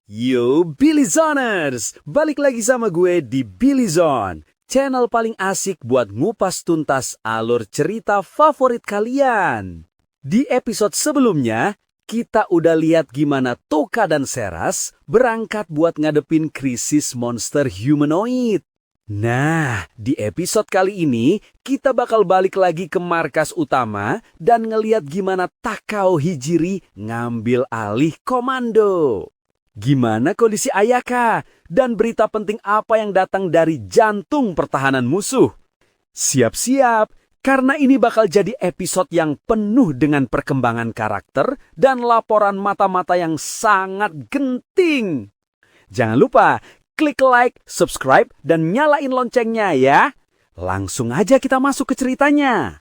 Yo Billy Zoners, balik lagi sama gue di Billy Zone, channel paling asik buat ngupas tuntas alur cerita favorit kalian. Di episode sebelumnya, kita udah lihat gimana Toka dan Seras berangkat buat ngadepin krisis monster humanoid. Nah, di episode kali ini, kita bakal balik lagi ke markas utama dan ngeliat gimana Takao Hijiri ngambil alih komando. Gimana kondisi Ayaka? Dan berita penting apa yang datang dari jantung pertahanan musuh? Siap-siap, karena ini bakal jadi episode yang penuh dengan perkembangan karakter dan laporan mata-mata yang sangat genting. Jangan lupa, klik like, subscribe, dan nyalain loncengnya ya. Langsung aja kita masuk ke ceritanya.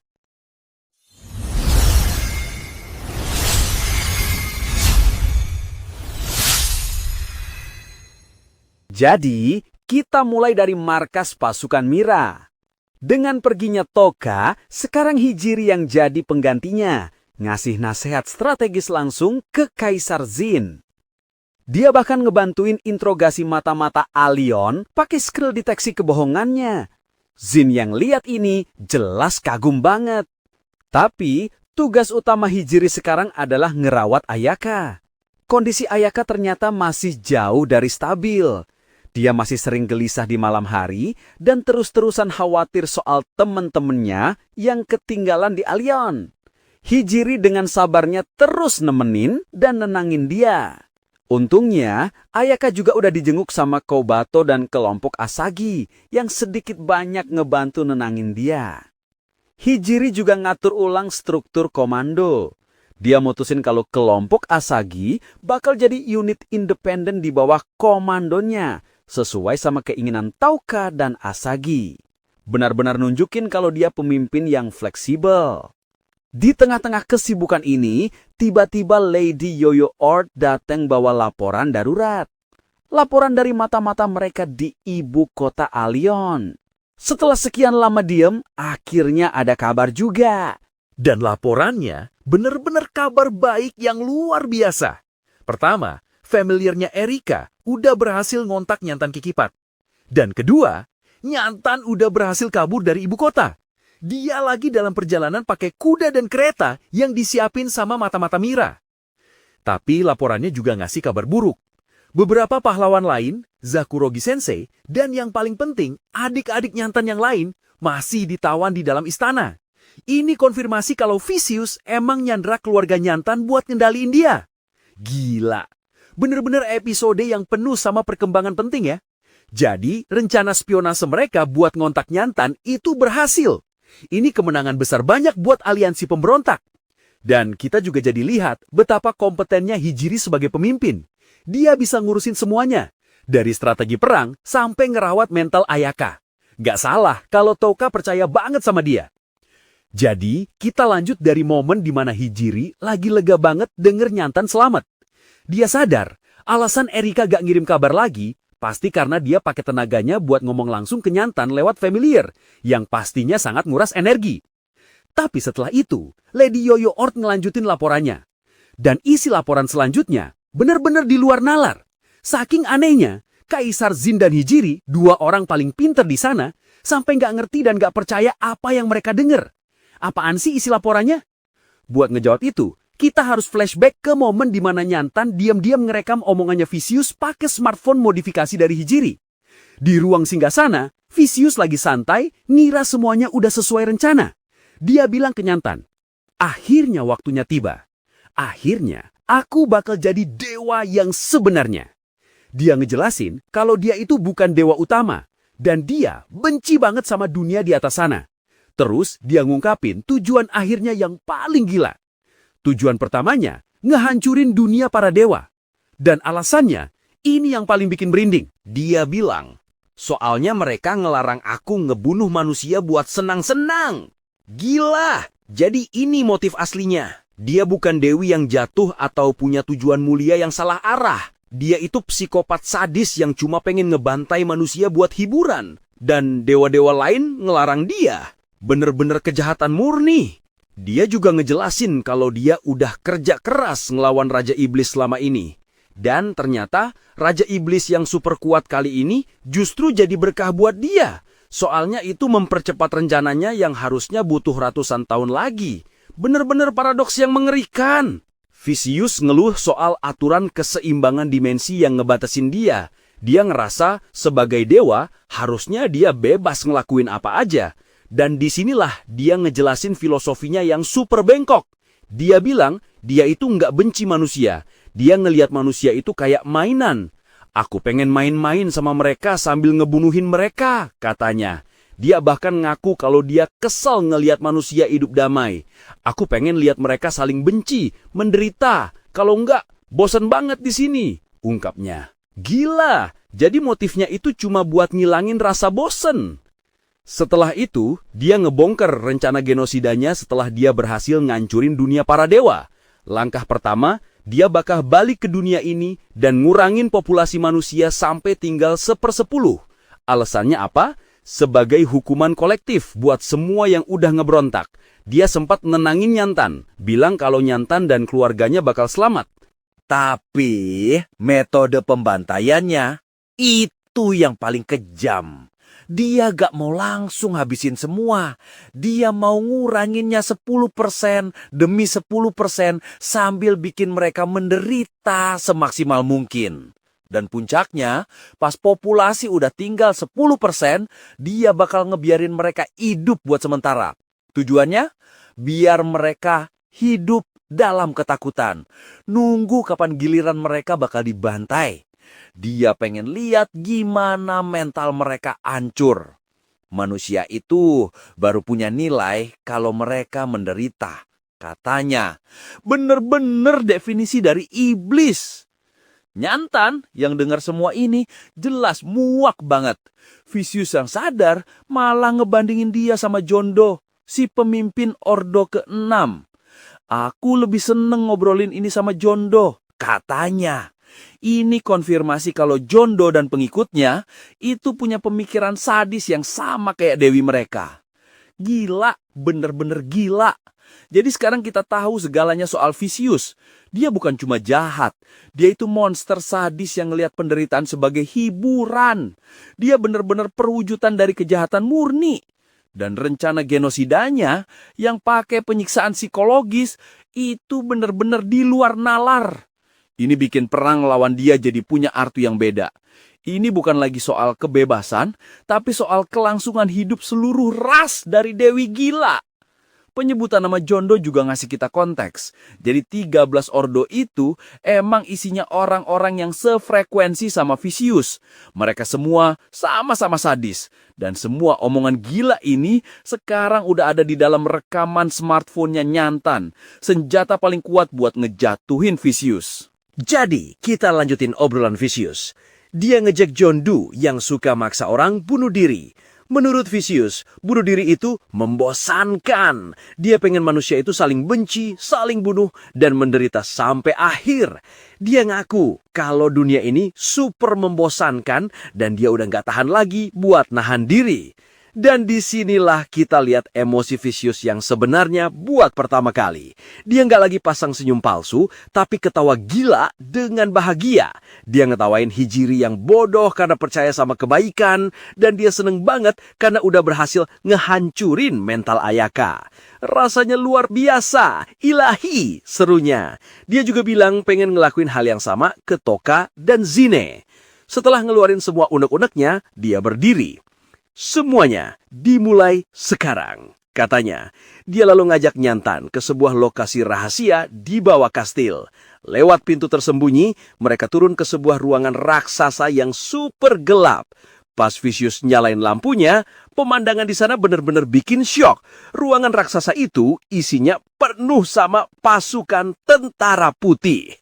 Jadi, kita mulai dari markas pasukan Mira. Dengan perginya Toka, sekarang Hijiri yang jadi penggantinya, ngasih nasihat strategis langsung ke Kaisar Jin. Dia bahkan ngebantuin interogasi mata-mata Allion pakai skill deteksi kebohongannya. Jin yang lihat ini jelas kagum banget. Tapi, tugas utama Hijiri sekarang adalah ngerawat Ayaka. Kondisi Ayaka ternyata masih jauh dari stabil. Dia masih sering gelisah di malam hari dan terus-terusan khawatir soal temen-temennya yang ketinggalan di Allion. Hijiri dengan sabarnya terus nemenin dan nenangin dia. Untungnya, Ayaka juga udah dijenguk sama Kobato dan kelompok Asagi yang sedikit banyak ngebantu nenangin dia. Hijiri juga ngatur ulang struktur komando. Dia mutusin kalau kelompok Asagi bakal jadi unit independen di bawah komandonya, sesuai sama keinginan Toka dan Asagi. Benar-benar nunjukin kalau dia pemimpin yang fleksibel. Di tengah-tengah kesibukan ini, tiba-tiba Lady Yoyo Ord datang bawa laporan darurat. Laporan dari mata-mata mereka di ibu kota Allion. Setelah sekian lama diem, akhirnya ada kabar juga. Dan laporannya benar-benar kabar baik yang luar biasa. Pertama, familiarnya Erika udah berhasil ngontak Nyantan Kikipat. Dan kedua, Nyantan udah berhasil kabur dari ibu kota. Dia lagi dalam perjalanan pakai kuda dan kereta yang disiapin sama mata-mata Mira. Tapi laporannya juga ngasih kabar buruk. Beberapa pahlawan lain, Zakurogi Sensei, dan yang paling penting, adik-adik Nyantan yang lain masih ditawan di dalam istana. Ini konfirmasi kalau Vicious emang nyandra keluarga Nyantan buat ngendaliin dia. Gila. Bener-bener episode yang penuh sama perkembangan penting ya. Jadi, rencana spionase mereka buat ngontak Nyantan itu berhasil. Ini kemenangan besar banyak buat aliansi pemberontak. Dan kita juga jadi lihat betapa kompetennya Hijiri sebagai pemimpin. Dia bisa ngurusin semuanya. Dari strategi perang sampai ngerawat mental Ayaka. Gak salah kalau Toka percaya banget sama dia. Jadi, kita lanjut dari momen di mana Hijiri lagi lega banget denger Nyantan selamat. Dia sadar, alasan Erika gak ngirim kabar lagi, pasti karena dia pakai tenaganya buat ngomong langsung ke Nyantan lewat familiar, yang pastinya sangat nguras energi. Tapi setelah itu, Lady Yoyo Ord ngelanjutin laporannya. Dan isi laporan selanjutnya, benar-benar di luar nalar. Saking anehnya, Kaisar Jin dan Hijiri, dua orang paling pinter di sana, sampai gak ngerti dan gak percaya apa yang mereka denger. Apaan sih isi laporannya? Buat ngejawab itu, kita harus flashback ke momen di mana Nyantan diam-diam ngerekam omongannya Vicious pakai smartphone modifikasi dari Hijiri. Di ruang singgasana, Vicious lagi santai, ngira semuanya udah sesuai rencana. Dia bilang ke Nyantan, akhirnya waktunya tiba. Akhirnya, aku bakal jadi dewa yang sebenarnya. Dia ngejelasin kalau dia itu bukan dewa utama, dan dia benci banget sama dunia di atas sana. Terus dia ngungkapin tujuan akhirnya yang paling gila. Tujuan pertamanya, ngehancurin dunia para dewa. Dan alasannya, ini yang paling bikin merinding. Dia bilang, soalnya mereka ngelarang aku ngebunuh manusia buat senang-senang. Gila, jadi ini motif aslinya. Dia bukan dewi yang jatuh atau punya tujuan mulia yang salah arah. Dia itu psikopat sadis yang cuma pengen ngebantai manusia buat hiburan. Dan dewa-dewa lain ngelarang dia. Bener-bener kejahatan murni. Dia juga ngejelasin kalau dia udah kerja keras ngelawan Raja Iblis selama ini. Dan ternyata Raja Iblis yang super kuat kali ini justru jadi berkah buat dia. Soalnya itu mempercepat rencananya yang harusnya butuh ratusan tahun lagi. Bener-bener paradoks yang mengerikan. Vicious ngeluh soal aturan keseimbangan dimensi yang ngebatasin dia. Dia ngerasa sebagai dewa harusnya dia bebas ngelakuin apa aja. Dan disinilah dia ngejelasin filosofinya yang super bengkok. Dia bilang dia itu nggak benci manusia. Dia ngelihat manusia itu kayak mainan. Aku pengen main-main sama mereka sambil ngebunuhin mereka, katanya. Dia bahkan ngaku kalau dia kesal ngelihat manusia hidup damai. Aku pengen lihat mereka saling benci, menderita. Kalau enggak, bosan banget di sini, ungkapnya. Gila, jadi motifnya itu cuma buat ngilangin rasa bosen. Setelah itu, dia ngebongkar rencana genosidanya setelah dia berhasil ngancurin dunia para dewa. Langkah pertama, dia bakal balik ke dunia ini dan ngurangin populasi manusia sampai tinggal 1/10. Alasannya apa? Sebagai hukuman kolektif buat semua yang udah ngebrontak. Dia sempat nenangin Nyantan, bilang kalau Nyantan dan keluarganya bakal selamat. Tapi metode pembantaiannya itu yang paling kejam. Dia gak mau langsung habisin semua. Dia mau nguranginnya 10% demi 10% sambil bikin mereka menderita semaksimal mungkin. Dan puncaknya, pas populasi udah tinggal 10%, dia bakal ngebiarin mereka hidup buat sementara. Tujuannya? Biar mereka hidup dalam ketakutan. Nunggu kapan giliran mereka bakal dibantai. Dia pengen lihat gimana mental mereka hancur. Manusia itu baru punya nilai kalau mereka menderita. Katanya, bener-bener definisi dari iblis. Nyantan yang dengar semua ini jelas muak banget. Vicious yang sadar malah ngebandingin dia sama Jondo, si pemimpin Ordo ke-6. Aku lebih seneng ngobrolin ini sama Jondo, katanya. Ini konfirmasi kalau Jondo dan pengikutnya itu punya pemikiran sadis yang sama kayak dewi mereka. Gila, bener-bener gila. Jadi sekarang kita tahu segalanya soal Vicious. Dia bukan cuma jahat. Dia itu monster sadis yang ngelihat penderitaan sebagai hiburan. Dia bener-bener perwujudan dari kejahatan murni. Dan rencana genosidanya yang pakai penyiksaan psikologis itu bener-bener di luar nalar. Ini bikin perang lawan dia jadi punya arti yang beda. Ini bukan lagi soal kebebasan, tapi soal kelangsungan hidup seluruh ras dari Dewi Gila. Penyebutan nama Jondo juga ngasih kita konteks. Jadi 13 ordo itu emang isinya orang-orang yang sefrekuensi sama Vicious. Mereka semua sama-sama sadis. Dan semua omongan gila ini sekarang udah ada di dalam rekaman smartphone-nya Nyantan. Senjata paling kuat buat ngejatuhin Vicious. Jadi, kita lanjutin obrolan Vicious. Dia ngejek John Doe yang suka maksa orang bunuh diri. Menurut Vicious, bunuh diri itu membosankan. Dia pengen manusia itu saling benci, saling bunuh, dan menderita sampai akhir. Dia ngaku kalau dunia ini super membosankan dan dia udah gak tahan lagi buat nahan diri. Dan disinilah kita lihat emosi Vicious yang sebenarnya buat pertama kali. Dia nggak lagi pasang senyum palsu, tapi ketawa gila dengan bahagia. Dia ngetawain Hijiri yang bodoh karena percaya sama kebaikan. Dan dia seneng banget karena udah berhasil ngehancurin mental Ayaka. Rasanya luar biasa, ilahi serunya. Dia juga bilang pengen ngelakuin hal yang sama ke Toka dan Zine. Setelah ngeluarin semua unek-uneknya, dia berdiri. Semuanya dimulai sekarang, katanya. Dia lalu ngajak Nyantan ke sebuah lokasi rahasia di bawah kastil. Lewat pintu tersembunyi, mereka turun ke sebuah ruangan raksasa yang super gelap. Pas Vicious nyalain lampunya, pemandangan di sana benar-benar bikin syok. Ruangan raksasa itu isinya penuh sama pasukan tentara putih.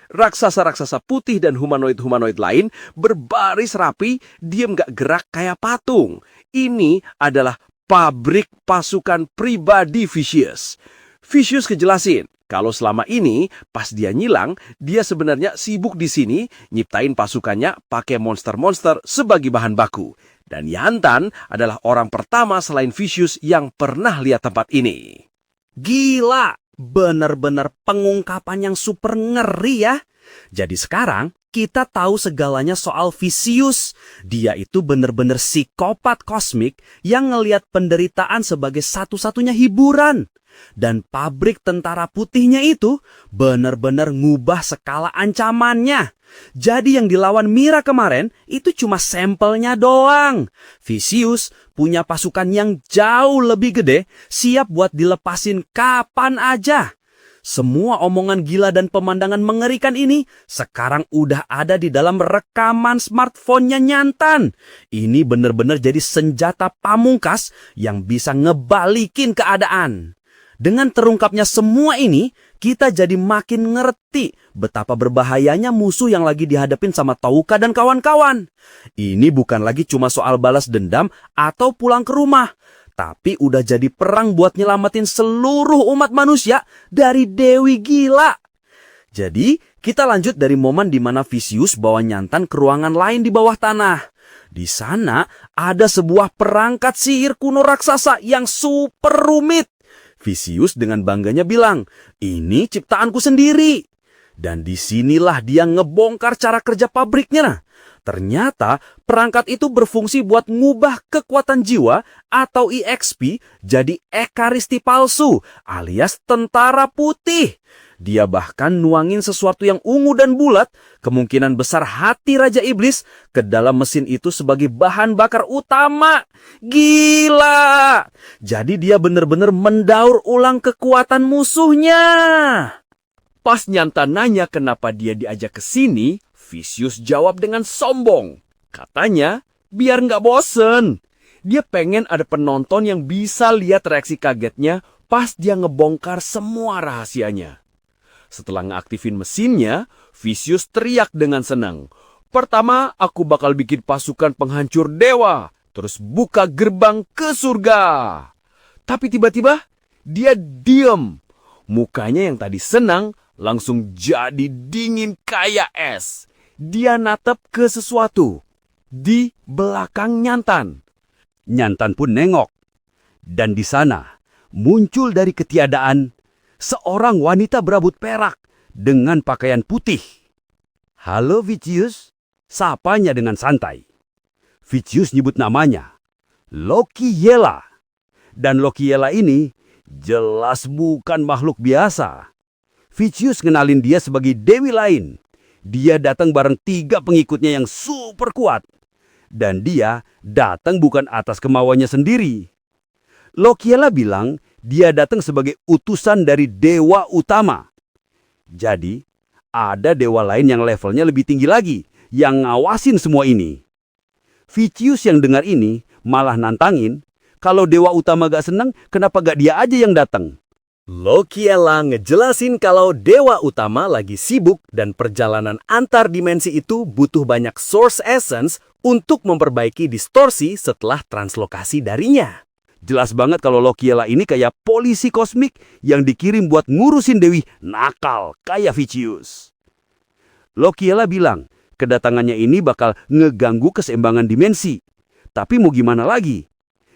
Raksasa-raksasa putih dan humanoid-humanoid lain berbaris rapi, diam gak gerak kayak patung. Ini adalah pabrik pasukan pribadi Vicious. Vicious kejelasin kalau selama ini pas dia nyilang, dia sebenarnya sibuk di sini nyiptain pasukannya pakai monster-monster sebagai bahan baku. Dan Yantan adalah orang pertama selain Vicious yang pernah lihat tempat ini. Gila! Bener-bener pengungkapan yang super ngeri ya. Jadi sekarang kita tahu segalanya soal Vicious. Dia itu bener-bener psikopat kosmik yang ngelihat penderitaan sebagai satu-satunya hiburan. Dan pabrik tentara putihnya itu bener-bener ngubah skala ancamannya. Jadi yang dilawan Mira kemarin itu cuma sampelnya doang. Vicious punya pasukan yang jauh lebih gede, siap buat dilepasin kapan aja. Semua omongan gila dan pemandangan mengerikan ini sekarang udah ada di dalam rekaman smartphone-nya Nyantan. Ini bener-bener jadi senjata pamungkas yang bisa ngebalikin keadaan. Dengan terungkapnya semua ini, kita jadi makin ngerti betapa berbahayanya musuh yang lagi dihadapin sama Touka dan kawan-kawan. Ini bukan lagi cuma soal balas dendam atau pulang ke rumah, tapi udah jadi perang buat nyelamatin seluruh umat manusia dari Dewi gila. Jadi, kita lanjut dari momen di mana Vicious bawa Nyantan ke ruangan lain di bawah tanah. Di sana ada sebuah perangkat sihir kuno raksasa yang super rumit. Vicious dengan bangganya bilang, ini ciptaanku sendiri. Dan disinilah dia ngebongkar cara kerja pabriknya. Ternyata perangkat itu berfungsi buat ngubah kekuatan jiwa atau EXP jadi ekaristi palsu alias tentara putih. Dia bahkan nuangin sesuatu yang ungu dan bulat, kemungkinan besar hati Raja Iblis, ke dalam mesin itu sebagai bahan bakar utama. Gila! Jadi dia benar-benar mendaur ulang kekuatan musuhnya. Pas Nyantan nanya kenapa dia diajak ke sini, Vicious jawab dengan sombong. Katanya, biar nggak bosen. Dia pengen ada penonton yang bisa lihat reaksi kagetnya pas dia ngebongkar semua rahasianya. Setelah ngeaktifin mesinnya, Vicious teriak dengan senang. Pertama, aku bakal bikin pasukan penghancur dewa, terus buka gerbang ke surga. Tapi tiba-tiba, dia diem. Mukanya yang tadi senang, langsung jadi dingin kayak es. Dia natap ke sesuatu di belakang Nyantan. Nyantan pun nengok. Dan di sana, muncul dari ketiadaan seorang wanita berambut perak dengan pakaian putih. Halo Vicious, sapanya dengan santai. Vicious nyebut namanya, Lokiela. Dan Lokiela ini jelas bukan makhluk biasa. Vicious kenalin dia sebagai dewi lain. Dia datang bareng 3 pengikutnya yang super kuat. Dan dia datang bukan atas kemauannya sendiri. Lokiela bilang dia datang sebagai utusan dari dewa utama. Jadi, ada dewa lain yang levelnya lebih tinggi lagi, yang ngawasin semua ini. Vicious yang dengar ini malah nantangin, kalau dewa utama gak seneng, kenapa gak dia aja yang datang? Lokiela ngejelasin kalau dewa utama lagi sibuk dan perjalanan antar dimensi itu butuh banyak source essence untuk memperbaiki distorsi setelah translokasi darinya. Jelas banget kalau Lokiela ini kayak polisi kosmik yang dikirim buat ngurusin dewi nakal kayak Vicious. Lokiela bilang kedatangannya ini bakal ngeganggu keseimbangan dimensi. Tapi mau gimana lagi?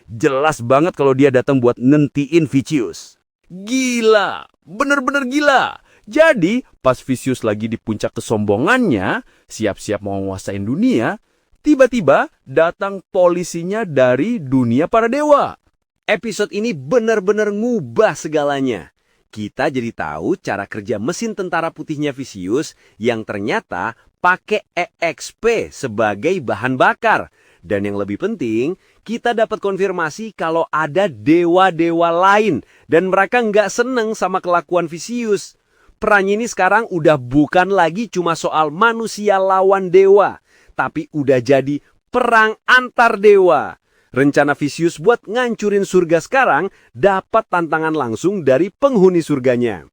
Jelas banget kalau dia datang buat nentiin Vicious. Gila, bener-bener gila. Jadi, pas Vicious lagi di puncak kesombongannya, siap-siap mau nguasain dunia, tiba-tiba datang polisinya dari dunia para dewa. Episode ini bener-bener ngubah segalanya. Kita jadi tahu cara kerja mesin tentara putihnya Vicious yang ternyata pakai EXP sebagai bahan bakar. Dan yang lebih penting, kita dapat konfirmasi kalau ada dewa-dewa lain dan mereka nggak seneng sama kelakuan Vicious. Perang ini sekarang udah bukan lagi cuma soal manusia lawan dewa, tapi udah jadi perang antar dewa. Rencana Vicious buat ngancurin surga sekarang dapat tantangan langsung dari penghuni surganya.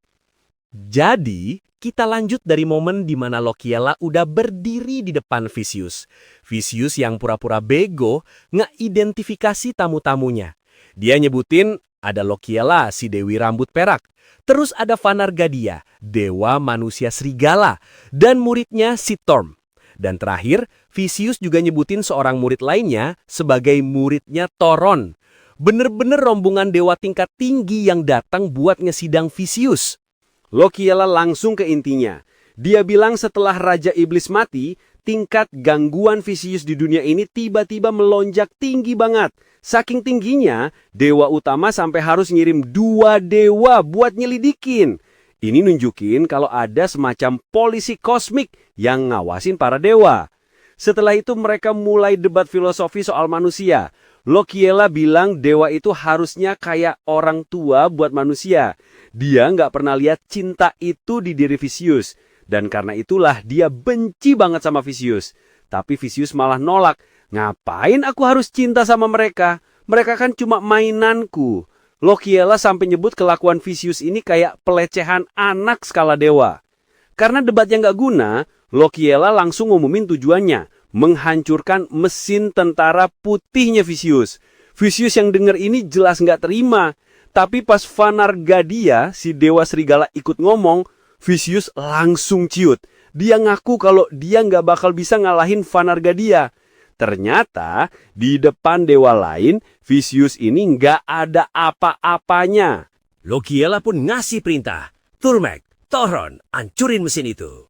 Jadi, kita lanjut dari momen di mana Lokiela udah berdiri di depan Vicious. Vicious yang pura-pura bego ngeidentifikasi tamu-tamunya. Dia nyebutin ada Lokiela, si dewi rambut perak. Terus ada Vanargadia, dewa manusia serigala. Dan muridnya si Torm. Dan terakhir, Vicious juga nyebutin seorang murid lainnya sebagai muridnya Toron. Bener-bener rombongan dewa tingkat tinggi yang datang buat ngesidang Vicious. Lokiela langsung ke intinya. Dia bilang setelah Raja Iblis mati, tingkat gangguan Vicious di dunia ini tiba-tiba melonjak tinggi banget. Saking tingginya, dewa utama sampai harus ngirim 2 dewa buat nyelidikin. Ini nunjukin kalau ada semacam polisi kosmik yang ngawasin para dewa. Setelah itu mereka mulai debat filosofi soal manusia. Lokiela bilang dewa itu harusnya kayak orang tua buat manusia. Dia nggak pernah lihat cinta itu di diri Vicious. Dan karena itulah dia benci banget sama Vicious. Tapi Vicious malah nolak. Ngapain aku harus cinta sama mereka? Mereka kan cuma mainanku. Lokiela sampai nyebut kelakuan Vicious ini kayak pelecehan anak skala dewa. Karena debatnya nggak guna, Lokiela langsung ngumumin tujuannya. Menghancurkan mesin tentara putihnya Vicious. Vicious yang denger ini jelas nggak terima. Tapi pas Vanargadia, si dewa serigala ikut ngomong, Vicious langsung ciut. Dia ngaku kalau dia nggak bakal bisa ngalahin Vanargadia. Ternyata di depan dewa lain, Vicious ini nggak ada apa-apanya. Lokiela pun ngasih perintah. Turmek, Toron, hancurin mesin itu.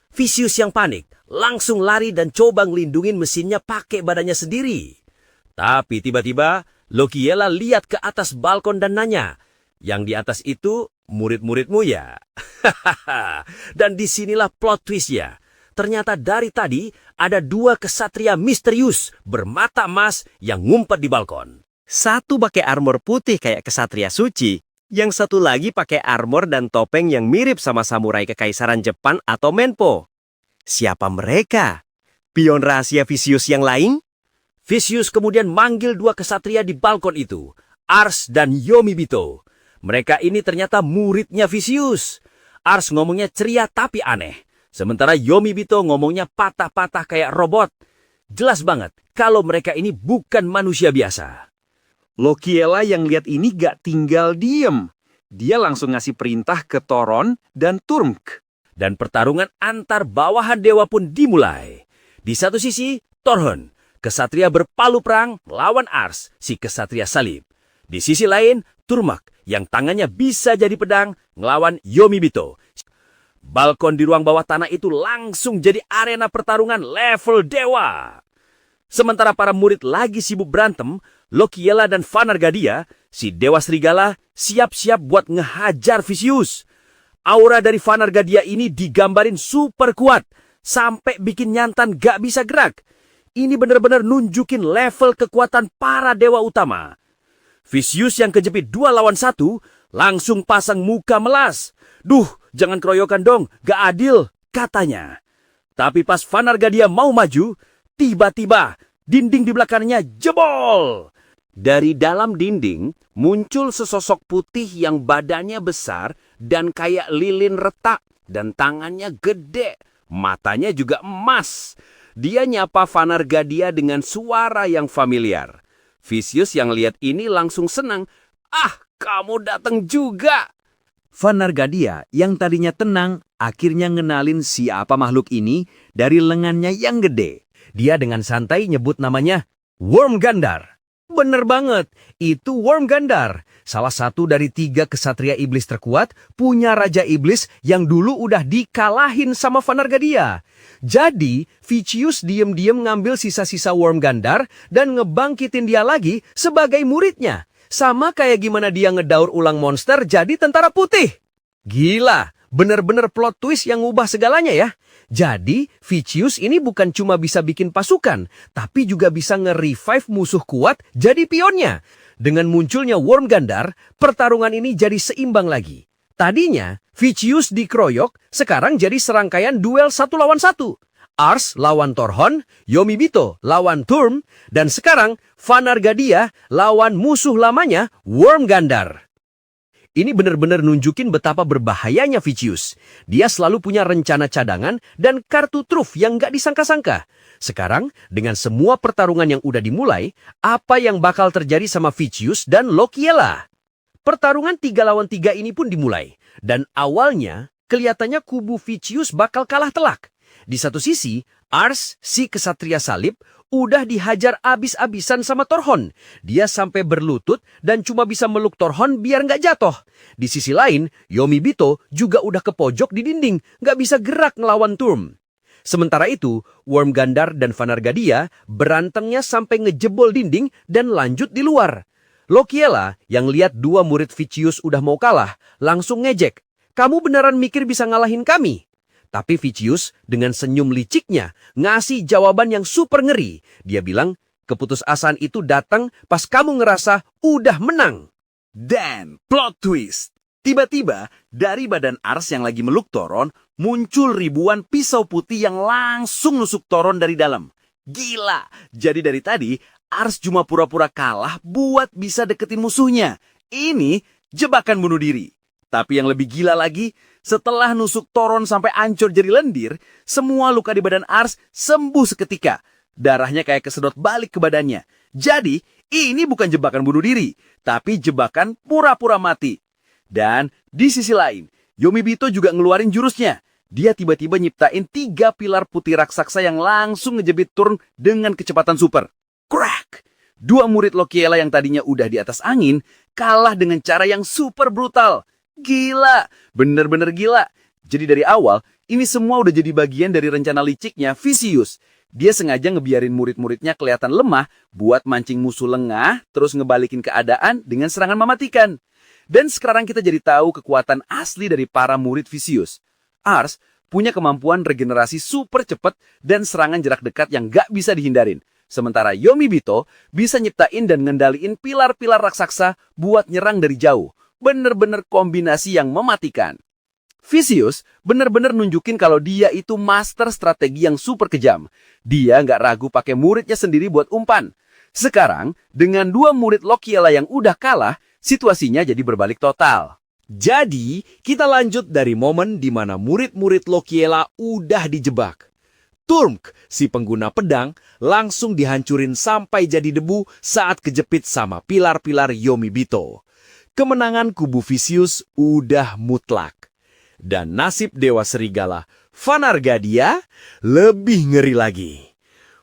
Vicious yang panik, langsung lari dan coba ngelindungin mesinnya pakai badannya sendiri. Tapi tiba-tiba, Lokiela lihat ke atas balkon dan nanya, yang di atas itu murid-muridmu ya? Dan disinilah plot twist-nya. Ternyata dari tadi ada 2 kesatria misterius bermata emas yang ngumpet di balkon. Satu pakai armor putih kayak kesatria suci, yang satu lagi pakai armor dan topeng yang mirip sama samurai kekaisaran Jepang atau Menpo. Siapa mereka? Pion rahasia Vicious yang lain? Vicious kemudian manggil 2 kesatria di balkon itu, Ars dan Yomibito. Mereka ini ternyata muridnya Vicious. Ars ngomongnya ceria tapi aneh. Sementara Yomibito ngomongnya patah-patah kayak robot. Jelas banget kalau mereka ini bukan manusia biasa. Lokiela yang lihat ini gak tinggal diem. Dia langsung ngasih perintah ke Toron dan Turmk. Dan pertarungan antar bawahan dewa pun dimulai. Di satu sisi, Torhon, kesatria berpalu perang melawan Ars, si kesatria salib. Di sisi lain, Turmak, yang tangannya bisa jadi pedang, ngelawan Yomibito. Balkon di ruang bawah tanah itu langsung jadi arena pertarungan level dewa. Sementara para murid lagi sibuk berantem, Lokiela dan Vanargadia, si dewa serigala, siap-siap buat ngehajar Vicious. Aura dari Vanargadia ini digambarin super kuat, sampai bikin Nyantan gak bisa gerak. Ini benar-benar nunjukin level kekuatan para dewa utama. Vicious yang kejepit 2 lawan 1, langsung pasang muka melas. Duh, jangan keroyokan dong, gak adil, katanya. Tapi pas Vanargadia mau maju, tiba-tiba dinding di belakangnya jebol. Dari dalam dinding muncul sesosok putih yang badannya besar dan kayak lilin retak dan tangannya gede. Matanya juga emas. Dia nyapa Vanargadia dengan suara yang familiar. Vicious yang lihat ini langsung senang. Ah, kamu datang juga. Vanargadia yang tadinya tenang akhirnya ngenalin siapa makhluk ini dari lengannya yang gede. Dia dengan santai nyebut namanya Wormgandar. Bener banget, itu Wormgandar. Salah satu dari 3 kesatria iblis terkuat, punya Raja Iblis yang dulu udah dikalahin sama Vanargadia. Jadi, Vicious diem-diem ngambil sisa-sisa Wormgandar dan ngebangkitin dia lagi sebagai muridnya. Sama kayak gimana dia ngedaur ulang monster jadi tentara putih. Gila, bener-bener plot twist yang ngubah segalanya ya. Jadi, Vicious ini bukan cuma bisa bikin pasukan, tapi juga bisa nge-revive musuh kuat jadi pionnya. Dengan munculnya Wormgandar, pertarungan ini jadi seimbang lagi. Tadinya, Vicious dikeroyok, sekarang jadi serangkaian duel 1 lawan 1. Ars lawan Torhon, Yomibito lawan Turm, dan sekarang Vanargadia lawan musuh lamanya Wormgandar. Ini benar-benar nunjukin betapa berbahayanya Vicious. Dia selalu punya rencana cadangan dan kartu truf yang gak disangka-sangka. Sekarang, dengan semua pertarungan yang udah dimulai, apa yang bakal terjadi sama Vicious dan Lokiela? Pertarungan 3 lawan 3 ini pun dimulai. Dan awalnya, kelihatannya kubu Vicious bakal kalah telak. Di satu sisi, Ars, si kesatria salib, udah dihajar abis-abisan sama Torhon. Dia sampai berlutut dan cuma bisa meluk Torhon biar nggak jatuh. Di sisi lain, Yomibito juga udah ke pojok di dinding, nggak bisa gerak ngelawan Turm. Sementara itu, Wormgandar dan Vanargadia berantemnya sampai ngejebol dinding dan lanjut di luar. Lokiela yang lihat dua murid Vicious udah mau kalah, langsung ngejek. Kamu beneran mikir bisa ngalahin kami? Tapi Vicious dengan senyum liciknya ngasih jawaban yang super ngeri. Dia bilang, keputusasaan itu datang pas kamu ngerasa udah menang. Dan plot twist. Tiba-tiba dari badan Ars yang lagi meluk Toron muncul ribuan pisau putih yang langsung nusuk Toron dari dalam. Gila. Jadi dari tadi Ars cuma pura-pura kalah buat bisa deketin musuhnya. Ini jebakan bunuh diri. Tapi yang lebih gila lagi, setelah nusuk Toron sampai hancur jadi lendir, semua luka di badan Ars sembuh seketika. Darahnya kayak kesedot balik ke badannya. Jadi, ini bukan jebakan bunuh diri, tapi jebakan pura-pura mati. Dan di sisi lain, Yomibito juga ngeluarin jurusnya. Dia tiba-tiba nyiptain 3 pilar putih raksasa yang langsung ngejebit Turn dengan kecepatan super. Crack! 2 murid Lokiela yang tadinya udah di atas angin, kalah dengan cara yang super brutal. Gila, bener-bener gila. Jadi dari awal, ini semua udah jadi bagian dari rencana liciknya Vicious. Dia sengaja ngebiarin murid-muridnya kelihatan lemah buat mancing musuh lengah, terus ngebalikin keadaan dengan serangan mematikan. Dan sekarang kita jadi tahu kekuatan asli dari para murid Vicious. Ars punya kemampuan regenerasi super cepat dan serangan jarak dekat yang gak bisa dihindarin. Sementara Yomibito bisa nyiptain dan ngendaliin pilar-pilar raksasa buat nyerang dari jauh. Bener-bener kombinasi yang mematikan. Vicious bener-bener nunjukin kalau dia itu master strategi yang super kejam. Dia nggak ragu pakai muridnya sendiri buat umpan. Sekarang, dengan 2 murid Lokiela yang udah kalah, situasinya jadi berbalik total. Jadi, kita lanjut dari momen di mana murid-murid Lokiela udah dijebak. Turmk, si pengguna pedang, langsung dihancurin sampai jadi debu saat kejepit sama pilar-pilar Yomibito. Kemenangan kubu Vicious udah mutlak. Dan nasib Dewa Serigala, Vanargadia, lebih ngeri lagi.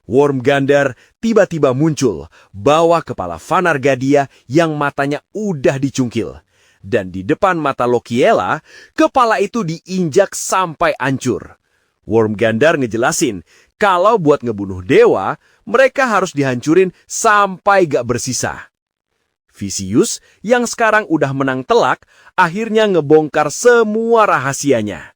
Wormgandar tiba-tiba muncul, bawa kepala Vanargadia yang matanya udah dicungkil. Dan di depan mata Lokiela, kepala itu diinjak sampai hancur. Wormgandar ngejelasin, kalau buat ngebunuh dewa, mereka harus dihancurin sampai gak bersisa. Vicious yang sekarang udah menang telak, akhirnya ngebongkar semua rahasianya.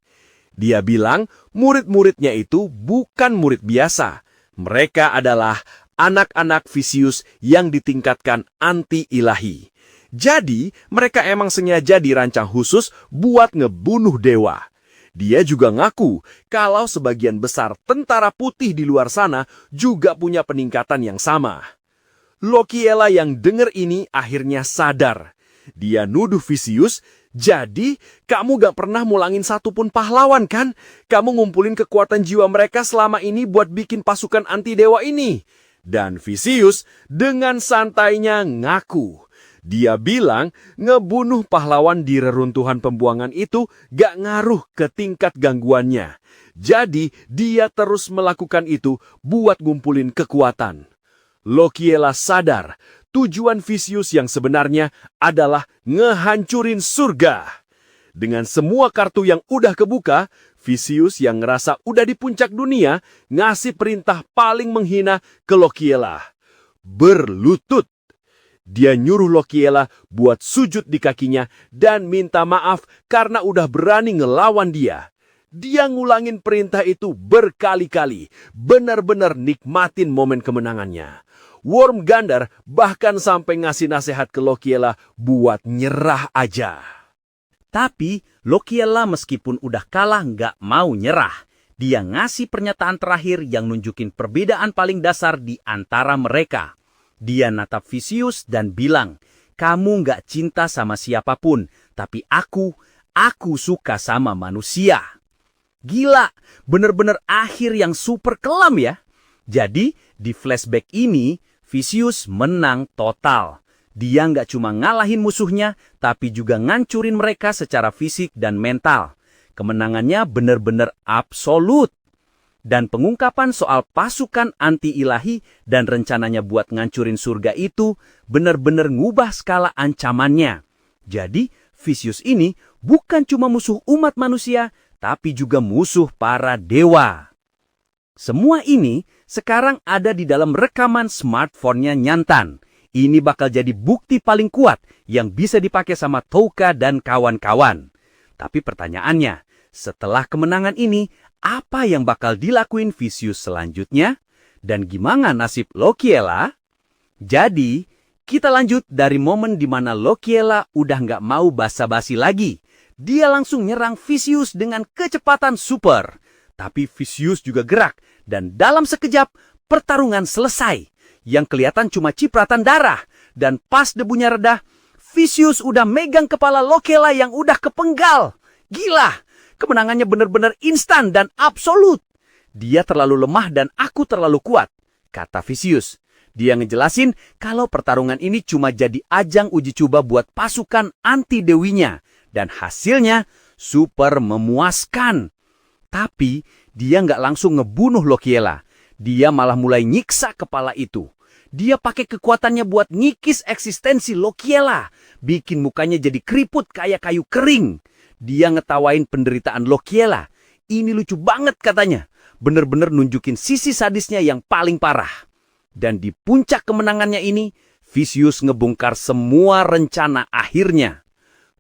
Dia bilang murid-muridnya itu bukan murid biasa. Mereka adalah anak-anak Vicious yang ditingkatkan anti-ilahi. Jadi, mereka emang sengaja dirancang khusus buat ngebunuh dewa. Dia juga ngaku kalau sebagian besar tentara putih di luar sana juga punya peningkatan yang sama. Lokiela yang denger ini akhirnya sadar. Dia nuduh Vicious, jadi kamu gak pernah mulangin satupun pahlawan kan? Kamu ngumpulin kekuatan jiwa mereka selama ini buat bikin pasukan anti dewa ini. Dan Vicious dengan santainya ngaku. Dia bilang ngebunuh pahlawan di reruntuhan pembuangan itu gak ngaruh ke tingkat gangguannya. Jadi dia terus melakukan itu buat ngumpulin kekuatan. Lokiela sadar tujuan Vicious yang sebenarnya adalah ngehancurin surga. Dengan semua kartu yang udah kebuka, Vicious yang ngerasa udah di puncak dunia ngasih perintah paling menghina ke Lokiela. Berlutut. Dia nyuruh Lokiela buat sujud di kakinya dan minta maaf karena udah berani ngelawan dia. Dia ngulangin perintah itu berkali-kali, benar-benar nikmatin momen kemenangannya. Wormgandar bahkan sampai ngasih nasihat ke Lokiela buat nyerah aja. Tapi Lokiela meskipun udah kalah nggak mau nyerah. Dia ngasih pernyataan terakhir yang nunjukin perbedaan paling dasar di antara mereka. Dia natap Vicious dan bilang, kamu nggak cinta sama siapapun, tapi aku suka sama manusia. Gila, bener-bener akhir yang super kelam ya. Jadi, di flashback ini, Vicious menang total. Dia nggak cuma ngalahin musuhnya, tapi juga ngancurin mereka secara fisik dan mental. Kemenangannya bener-bener absolut. Dan pengungkapan soal pasukan anti-ilahi dan rencananya buat ngancurin surga itu benar-benar ngubah skala ancamannya. Jadi, Vicious ini bukan cuma musuh umat manusia, tapi juga musuh para dewa. Semua ini sekarang ada di dalam rekaman smartphone-nya Nyantan. Ini bakal jadi bukti paling kuat yang bisa dipakai sama Touka dan kawan-kawan. Tapi pertanyaannya, setelah kemenangan ini, apa yang bakal dilakuin Vicious selanjutnya? Dan gimana nasib Lokiela? Jadi, kita lanjut dari momen di mana Lokiela udah nggak mau basa-basi lagi. Dia langsung nyerang Vicious dengan kecepatan super. Tapi Vicious juga gerak, dan dalam sekejap, pertarungan selesai. Yang kelihatan cuma cipratan darah. Dan pas debunya reda, Vicious udah megang kepala Lokiela yang udah kepenggal. Gila! Kemenangannya benar-benar instan dan absolut. Dia terlalu lemah dan aku terlalu kuat, kata Vicious. Dia ngejelasin kalau pertarungan ini cuma jadi ajang uji coba buat pasukan anti-dewinya. Dan hasilnya super memuaskan. Tapi dia nggak langsung ngebunuh Lokiela. Dia malah mulai nyiksa kepala itu. Dia pakai kekuatannya buat ngikis eksistensi Lokiela. Bikin mukanya jadi keriput kayak kayu kering. Dia ngetawain penderitaan Lokiela. Ini lucu banget katanya. Bener-bener nunjukin sisi sadisnya yang paling parah. Dan di puncak kemenangannya ini, Vicious ngebongkar semua rencana akhirnya.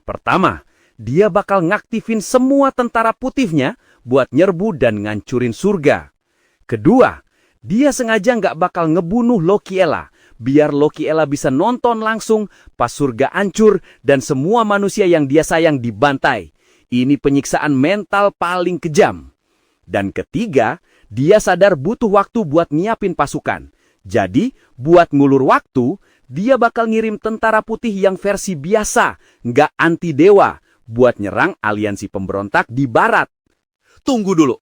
Pertama, dia bakal ngaktifin semua tentara putihnya buat nyerbu dan ngancurin surga. Kedua, dia sengaja nggak bakal ngebunuh Lokiela, biar Lokiela bisa nonton langsung pas surga hancur dan semua manusia yang dia sayang dibantai. Ini penyiksaan mental paling kejam. Dan ketiga, dia sadar butuh waktu buat nyiapin pasukan. Jadi, buat ngulur waktu, dia bakal ngirim tentara putih yang versi biasa, nggak anti-dewa, buat nyerang aliansi pemberontak di barat. Tunggu dulu.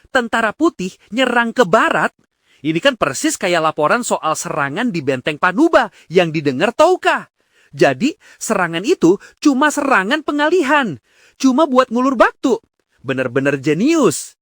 Tentara putih nyerang ke barat? Ini kan persis kayak laporan soal serangan di Benteng Panuba yang didengar Touka. Jadi, serangan itu cuma serangan pengalihan. Cuma buat ngulur waktu. Bener-bener jenius.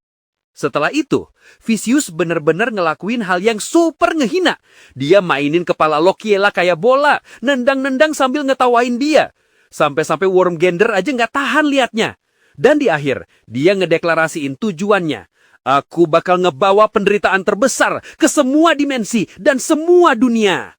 Setelah itu, Vicious bener-bener ngelakuin hal yang super ngehina. Dia mainin kepala Lokiela kayak bola, nendang-nendang sambil ngetawain dia. Sampai-sampai Wormgander aja nggak tahan liatnya. Dan di akhir, dia ngedeklarasiin tujuannya. Aku bakal ngebawa penderitaan terbesar ke semua dimensi dan semua dunia.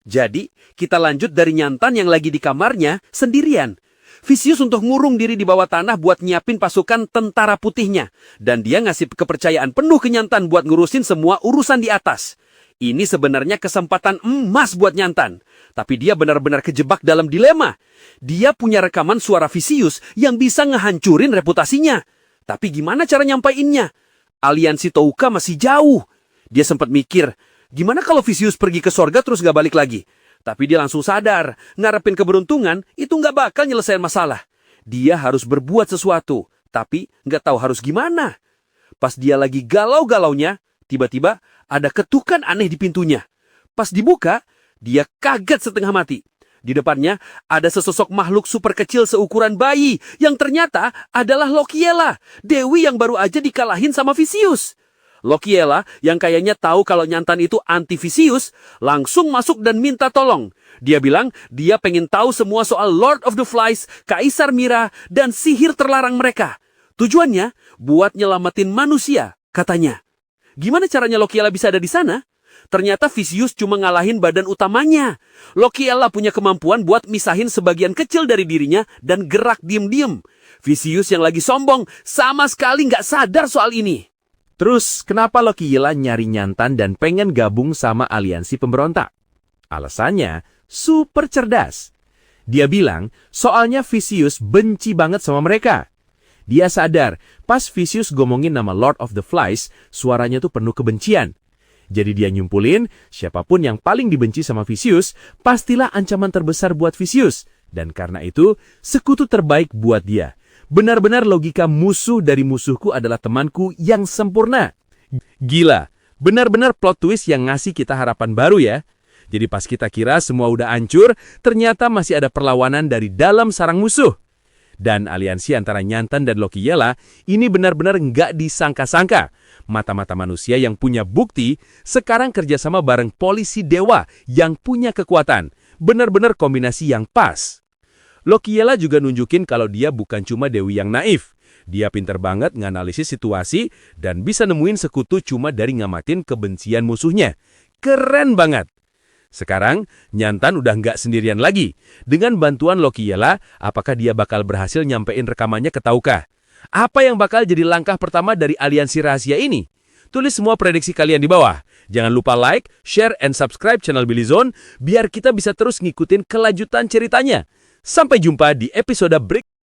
Jadi, kita lanjut dari Nyantan yang lagi di kamarnya sendirian. Vicious untuk ngurung diri di bawah tanah buat nyiapin pasukan tentara putihnya. Dan dia ngasih kepercayaan penuh ke Nyantan buat ngurusin semua urusan di atas. Ini sebenarnya kesempatan emas buat Nyantan. Tapi dia benar-benar kejebak dalam dilema. Dia punya rekaman suara Vicious yang bisa ngehancurin reputasinya. Tapi gimana cara nyampainnya? Aliansi Touka masih jauh. Dia sempat mikir, gimana kalau Vicious pergi ke sorga terus gak balik lagi? Tapi dia langsung sadar, ngarepin keberuntungan itu nggak bakal nyelesain masalah. Dia harus berbuat sesuatu, tapi nggak tahu harus gimana. Pas dia lagi galau-galaunya, tiba-tiba ada ketukan aneh di pintunya. Pas dibuka, dia kaget setengah mati. Di depannya ada sesosok makhluk super kecil seukuran bayi yang ternyata adalah Lokiela, dewi yang baru aja dikalahin sama Vicious. Lokiela yang kayaknya tahu kalau Nyantan itu anti Vicious, langsung masuk dan minta tolong. Dia bilang dia pengen tahu semua soal Lord of the Flies, Kaisar Mira, dan sihir terlarang mereka. Tujuannya buat nyelamatin manusia, katanya. Gimana caranya Lokiela bisa ada di sana? Ternyata Vicious cuma ngalahin badan utamanya. Lokiela punya kemampuan buat misahin sebagian kecil dari dirinya dan gerak diem-diem. Vicious yang lagi sombong sama sekali nggak sadar soal ini. Terus, kenapa Lokiela nyari Nyantan dan pengen gabung sama aliansi pemberontak? Alasannya super cerdas. Dia bilang, soalnya Vicious benci banget sama mereka. Dia sadar, pas Vicious ngomongin nama Lord of the Flies, suaranya tuh penuh kebencian. Jadi dia nyumpulin, siapapun yang paling dibenci sama Vicious, pastilah ancaman terbesar buat Vicious. Dan karena itu, sekutu terbaik buat dia. Benar-benar logika musuh dari musuhku adalah temanku yang sempurna. Gila, benar-benar plot twist yang ngasih kita harapan baru ya. Jadi pas kita kira semua udah hancur, ternyata masih ada perlawanan dari dalam sarang musuh. Dan aliansi antara Nyantan dan Lokiyela ini benar-benar nggak disangka-sangka. Mata-mata manusia yang punya bukti sekarang kerjasama bareng polisi dewa yang punya kekuatan. Benar-benar kombinasi yang pas. Lokiyela juga nunjukin kalau dia bukan cuma dewi yang naif. Dia pinter banget nganalisis situasi dan bisa nemuin sekutu cuma dari ngamatin kebencian musuhnya. Keren banget! Sekarang, Nyantan udah nggak sendirian lagi. Dengan bantuan Lokiyela, apakah dia bakal berhasil nyampein rekamannya ke Tauka? Apa yang bakal jadi langkah pertama dari aliansi rahasia ini? Tulis semua prediksi kalian di bawah. Jangan lupa like, share, and subscribe channel Billy Zone biar kita bisa terus ngikutin kelanjutan ceritanya. Sampai jumpa di episode berikutnya.